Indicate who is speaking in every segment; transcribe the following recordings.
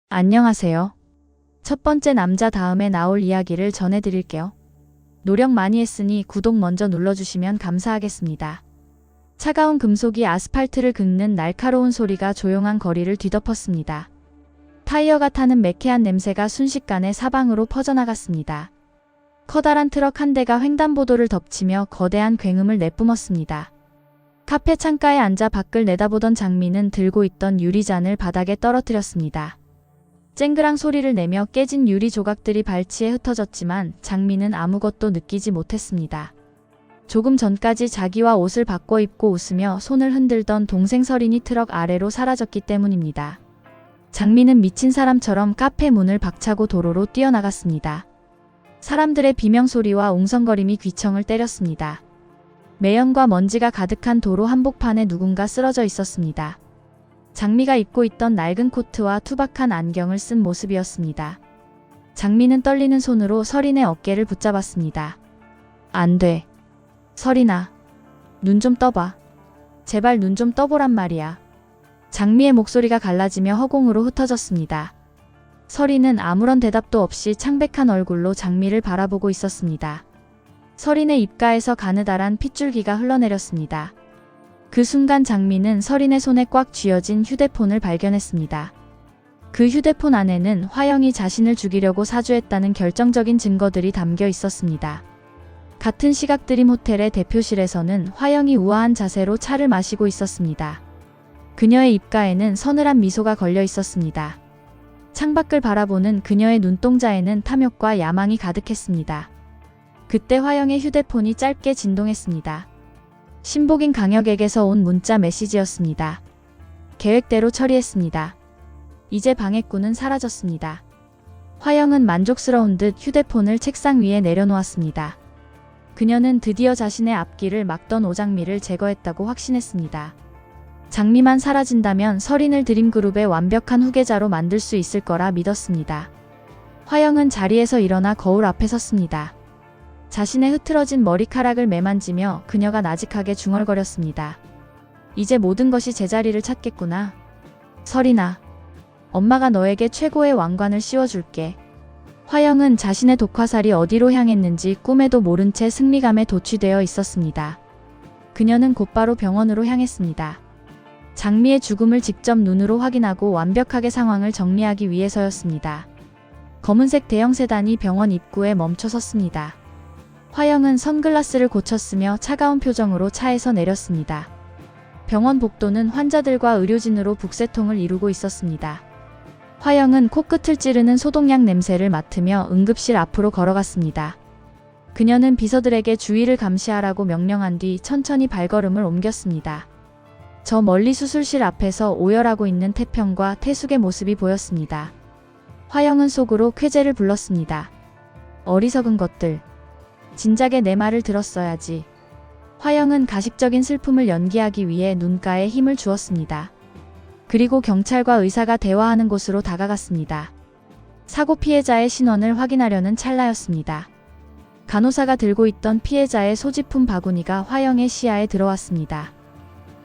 Speaker 1: 안녕하세요. 첫 번째 남자 다음에 나올 이야기를 전해드릴게요. 노력 많이 했으니 구독 먼저 눌러주시면 감사하겠습니다. 차가운 금속이 아스팔트를 긁는 날카로운 소리가 조용한 거리를 뒤덮었습니다. 타이어가 타는 매캐한 냄새가 순식간에 사방으로 퍼져나갔습니다. 커다란 트럭 한 대가 횡단보도를 덮치며 거대한 굉음을 내뿜었습니다. 카페 창가에 앉아 밖을 내다보던 장미는 들고 있던 유리잔을 바닥에 떨어뜨렸습니다. 쨍그랑 소리를 내며 깨진 유리 조각들이 발치에 흩어졌지만 장미는 아무것도 느끼지 못했습니다. 조금 전까지 자기와 옷을 바꿔 입고 웃으며 손을 흔들던 동생 설인이 트럭 아래로 사라졌기 때문입니다. 장미는 미친 사람처럼 카페 문을 박차고 도로로 뛰어나갔습니다. 사람들의 비명소리와 웅성거림이 귀청을 때렸습니다. 매연과 먼지가 가득한 도로 한복판에 누군가 쓰러져 있었습니다. 장미가 입고 있던 낡은 코트와 투박한 안경을 쓴 모습이었습니다. 장미는 떨리는 손으로 설인의 어깨를 붙잡았습니다. 안 돼. 설인아. 눈 좀 떠봐. 제발 눈 좀 떠보란 말이야. 장미의 목소리가 갈라지며 허공으로 흩어졌습니다. 설인은 아무런 대답도 없이 창백한 얼굴로 장미를 바라보고 있었습니다. 설인의 입가에서 가느다란 핏줄기가 흘러내렸습니다. 그 순간 장미는 설인의 손에 꽉 쥐어진 휴대폰을 발견했습니다. 그 휴대폰 안에는 화영이 자신을 죽이려고 사주했다는 결정적인 증거들이 담겨 있었습니다. 같은 시각 드림 호텔의 대표실에서는 화영이 우아한 자세로 차를 마시고 있었습니다. 그녀의 입가에는 서늘한 미소가 걸려 있었습니다. 창밖을 바라보는 그녀의 눈동자에는 탐욕과 야망이 가득했습니다. 그때 화영의 휴대폰이 짧게 진동했습니다. 신복인 강혁에게서 온 문자 메시지였습니다. 계획대로 처리했습니다. 이제 방해꾼은 사라졌습니다. 화영은 만족스러운 듯 휴대폰을 책상 위에 내려놓았습니다. 그녀는 드디어 자신의 앞길을 막던 오장미를 제거했다고 확신했습니다. 장미만 사라진다면 설인을 드림그룹의 완벽한 후계자로 만들 수 있을 거라 믿었습니다. 화영은 자리에서 일어나 거울 앞에 섰습니다. 자신의 흐트러진 머리카락을 매만지며 그녀가 나직하게 중얼거렸습니다. 이제 모든 것이 제자리를 찾겠구나. 설인아. 엄마가 너에게 최고의 왕관을 씌워줄게. 화영은 자신의 독화살이 어디로 향했는지 꿈에도 모른 채 승리감에 도취되어 있었습니다. 그녀는 곧바로 병원으로 향했습니다. 장미의 죽음을 직접 눈으로 확인하고 완벽하게 상황을 정리하기 위해서였습니다. 검은색 대형 세단이 병원 입구에 멈춰 섰습니다. 화영은 선글라스를 고쳤으며 차가운 표정으로 차에서 내렸습니다. 병원 복도는 환자들과 의료진으로 북새통을 이루고 있었습니다. 화영은 코끝을 찌르는 소독약 냄새를 맡으며 응급실 앞으로 걸어갔습니다. 그녀는 비서들에게 주의를 감시하라고 명령한 뒤 천천히 발걸음을 옮겼습니다. 저 멀리 수술실 앞에서 오열하고 있는 태평과 태숙의 모습이 보였습니다. 화영은 속으로 쾌재를 불렀습니다. 어리석은 것들. 진작에 내 말을 들었어야지. 화영은 가식적인 슬픔을 연기하기 위해 눈가에 힘을 주었습니다. 그리고 경찰과 의사가 대화하는 곳으로 다가갔습니다. 사고 피해자의 신원을 확인하려는 찰나였습니다. 간호사가 들고 있던 피해자의 소지품 바구니가 화영의 시야에 들어왔습니다.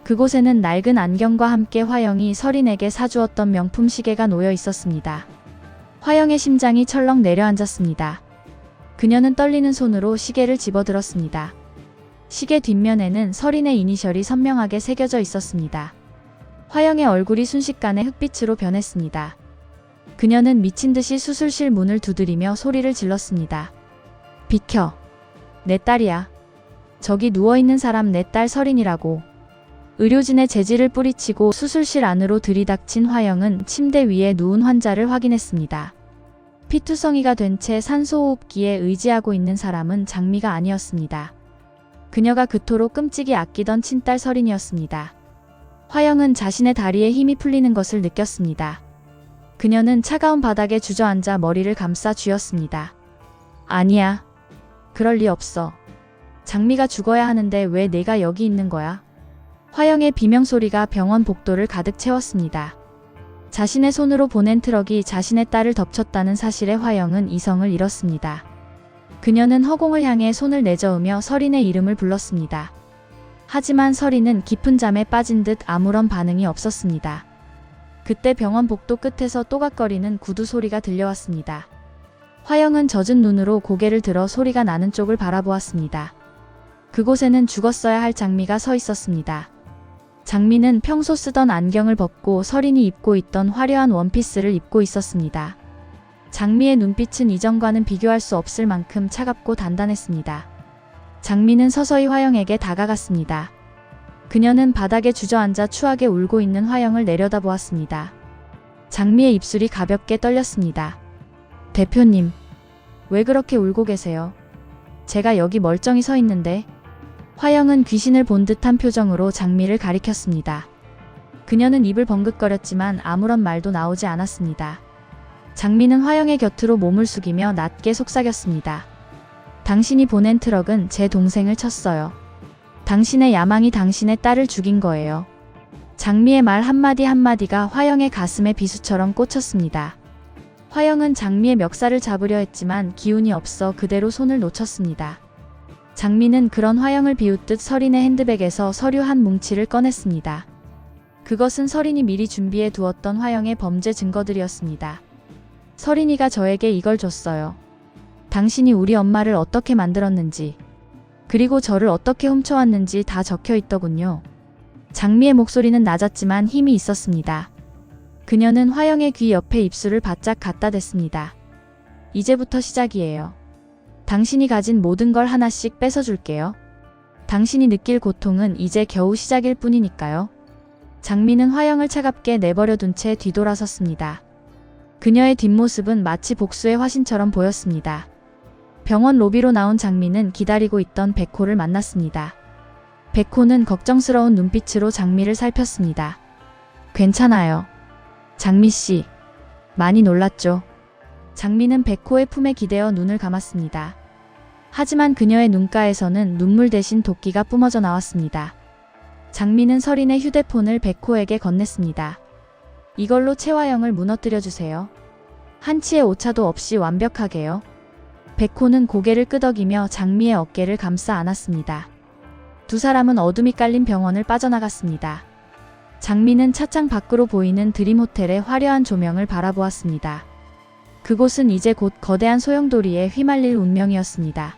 Speaker 1: 그곳에는 낡은 안경과 함께 화영이 설인에게 사주었던 명품 시계가 놓여 있었습니다. 화영의 심장이 철렁 내려앉았습니다. 그녀는 떨리는 손으로 시계를 집어들었습니다. 시계 뒷면에는 설인의 이니셜이 선명하게 새겨져 있었습니다. 화영의 얼굴이 순식간에 흑빛으로 변했습니다. 그녀는 미친 듯이 수술실 문을 두드리며 소리를 질렀습니다. 비켜. 내 딸이야. 저기 누워있는 사람 내 딸 설인이라고. 의료진의 재질을 뿌리치고 수술실 안으로 들이닥친 화영은 침대 위에 누운 환자를 확인했습니다. 피투성이가 된 채 산소호흡기에 의지하고 있는 사람은 장미가 아니었습니다. 그녀가 그토록 끔찍이 아끼던 친딸 설인이었습니다. 화영은 자신의 다리에 힘이 풀리는 것을 느꼈습니다. 그녀는 차가운 바닥에 주저앉아 머리를 감싸 쥐었습니다. 아니야. 그럴 리 없어. 장미가 죽어야 하는데 왜 내가 여기 있는 거야? 화영의 비명소리가 병원 복도를 가득 채웠습니다. 자신의 손으로 보낸 트럭이 자신의 딸을 덮쳤다는 사실에 화영은 이성을 잃었습니다. 그녀는 허공을 향해 손을 내저으며 설인의 이름을 불렀습니다. 하지만 설인은 깊은 잠에 빠진 듯 아무런 반응이 없었습니다. 그때 병원 복도 끝에서 또각거리는 구두 소리가 들려왔습니다. 화영은 젖은 눈으로 고개를 들어 소리가 나는 쪽을 바라보았습니다. 그곳에는 죽었어야 할 장미가 서 있었습니다. 장미는 평소 쓰던 안경을 벗고 서린이 입고 있던 화려한 원피스를 입고 있었습니다. 장미의 눈빛은 이전과는 비교할 수 없을 만큼 차갑고 단단했습니다. 장미는 서서히 화영에게 다가갔습니다. 그녀는 바닥에 주저앉아 추하게 울고 있는 화영을 내려다보았습니다. 장미의 입술이 가볍게 떨렸습니다. 대표님, 왜 그렇게 울고 계세요? 제가 여기 멀쩡히 서 있는데. 화영은 귀신을 본 듯한 표정으로 장미를 가리켰습니다. 그녀는 입을 번긋거렸지만 아무런 말도 나오지 않았습니다. 장미는 화영의 곁으로 몸을 숙이며 낮게 속삭였습니다. 당신이 보낸 트럭은 제 동생을 쳤어요. 당신의 야망이 당신의 딸을 죽인 거예요. 장미의 말 한마디 한마디가 화영의 가슴에 비수처럼 꽂혔습니다. 화영은 장미의 멱살을 잡으려 했지만 기운이 없어 그대로 손을 놓쳤습니다. 장미는 그런 화영을 비웃듯 서린의 핸드백에서 서류 한 뭉치를 꺼냈습니다. 그것은 서린이 미리 준비해 두었던 화영의 범죄 증거들이었습니다. 서린이가 저에게 이걸 줬어요. 당신이 우리 엄마를 어떻게 만들었는지, 그리고 저를 어떻게 훔쳐왔는지 다 적혀 있더군요. 장미의 목소리는 낮았지만 힘이 있었습니다. 그녀는 화영의 귀 옆에 입술을 바짝 갖다 댔습니다. 이제부터 시작이에요. 당신이 가진 모든 걸 하나씩 뺏어줄게요. 당신이 느낄 고통은 이제 겨우 시작일 뿐이니까요. 장미는 화영을 차갑게 내버려 둔 채 뒤돌아섰습니다. 그녀의 뒷모습은 마치 복수의 화신처럼 보였습니다. 병원 로비로 나온 장미는 기다리고 있던 백호를 만났습니다. 백호는 걱정스러운 눈빛으로 장미를 살폈습니다. 괜찮아요. 장미씨, 많이 놀랐죠? 장미는 백호의 품에 기대어 눈을 감았습니다. 하지만 그녀의 눈가에서는 눈물 대신 도끼가 뿜어져 나왔습니다. 장미는 서린의 휴대폰을 백호에게 건넸습니다. 이걸로 최화영을 무너뜨려 주세요. 한치의 오차도 없이 완벽하게요. 백호는 고개를 끄덕이며 장미의 어깨를 감싸 안았습니다. 두 사람은 어둠이 깔린 병원을 빠져나갔습니다. 장미는 차창 밖으로 보이는 드림호텔의 화려한 조명을 바라보았습니다. 그곳은 이제 곧 거대한 소용돌이에 휘말릴 운명이었습니다.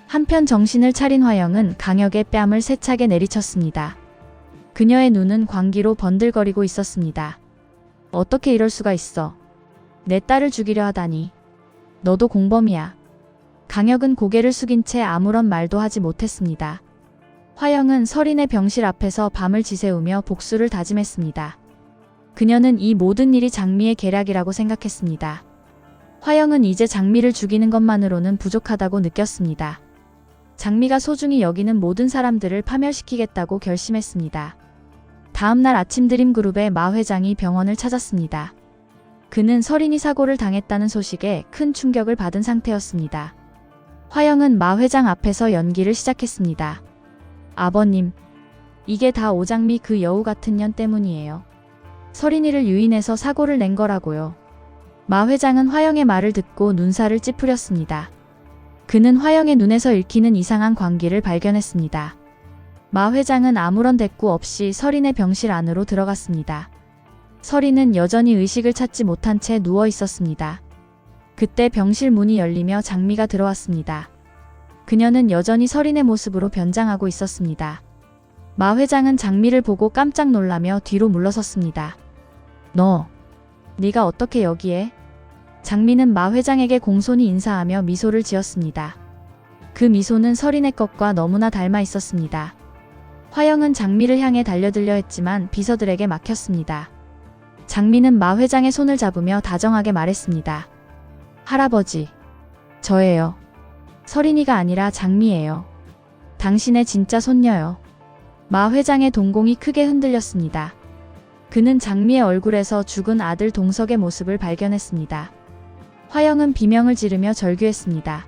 Speaker 1: 한편 정신을 차린 화영은 강혁의 뺨을 세차게 내리쳤습니다. 그녀의 눈은 광기로 번들거리고 있었습니다. 어떻게 이럴 수가 있어. 내 딸을 죽이려 하다니. 너도 공범이야. 강혁은 고개를 숙인 채 아무런 말도 하지 못했습니다. 화영은 서린의 병실 앞에서 밤을 지새우며 복수를 다짐했습니다. 그녀는 이 모든 일이 장미의 계략이라고 생각했습니다. 화영은 이제 장미를 죽이는 것만으로는 부족하다고 느꼈습니다. 장미가 소중히 여기는 모든 사람들을 파멸시키겠다고 결심했습니다. 다음날 아침 드림그룹의 마 회장이 병원을 찾았습니다. 그는 서린이 사고를 당했다는 소식에 큰 충격을 받은 상태였습니다. 화영은 마 회장 앞에서 연기를 시작했습니다. 아버님, 이게 다 오장미 그 여우 같은 년 때문이에요. 서린이를 유인해서 사고를 낸 거라고요. 마 회장은 화영의 말을 듣고 눈살을 찌푸렸습니다. 그는 화영의 눈에서 읽히는 이상한 광기를 발견했습니다. 마 회장은 아무런 대꾸 없이 서린의 병실 안으로 들어갔습니다. 서린은 여전히 의식을 찾지 못한 채 누워 있었습니다. 그때 병실 문이 열리며 장미가 들어왔습니다. 그녀는 여전히 서린의 모습으로 변장하고 있었습니다. 마 회장은 장미를 보고 깜짝 놀라며 뒤로 물러섰습니다. 네가 어떻게 여기에? 장미는 마 회장에게 공손히 인사하며 미소를 지었습니다. 그 미소는 서린의 것과 너무나 닮아 있었습니다. 화영은 장미를 향해 달려들려 했지만 비서들에게 막혔습니다. 장미는 마 회장의 손을 잡으며 다정하게 말했습니다. 할아버지, 저예요. 서린이가 아니라 장미예요. 당신의 진짜 손녀요. 마 회장의 동공이 크게 흔들렸습니다. 그는 장미의 얼굴에서 죽은 아들 동석의 모습을 발견했습니다. 화영은 비명을 지르며 절규했습니다.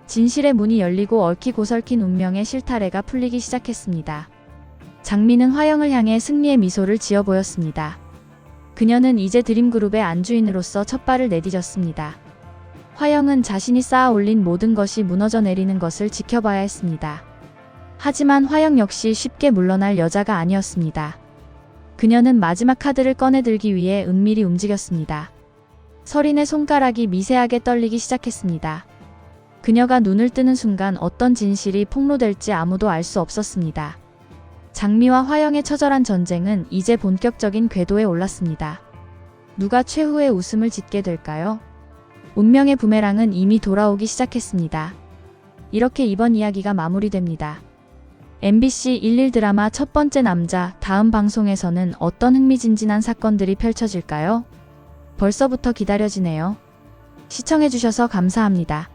Speaker 1: 진실의 문이 열리고 얽히고 설킨 운명의 실타래가 풀리기 시작했습니다. 장미는 화영을 향해 승리의 미소를 지어 보였습니다. 그녀는 이제 드림그룹의 안주인으로서 첫 발을 내디뎠습니다. 화영은 자신이 쌓아 올린 모든 것이 무너져 내리는 것을 지켜봐야 했습니다. 하지만 화영 역시 쉽게 물러날 여자가 아니었습니다. 그녀는 마지막 카드를 꺼내들기 위해 은밀히 움직였습니다. 서린의 손가락이 미세하게 떨리기 시작했습니다. 그녀가 눈을 뜨는 순간 어떤 진실이 폭로될지 아무도 알 수 없었습니다. 장미와 화영의 처절한 전쟁은 이제 본격적인 궤도에 올랐습니다. 누가 최후의 웃음을 짓게 될까요? 운명의 부메랑은 이미 돌아오기 시작했습니다. 이렇게 이번 이야기가 마무리됩니다. MBC 11 드라마 첫 번째 남자 다음 방송에서는 어떤 흥미진진한 사건들이 펼쳐질까요? 벌써부터 기다려지네요. 시청해주셔서 감사합니다.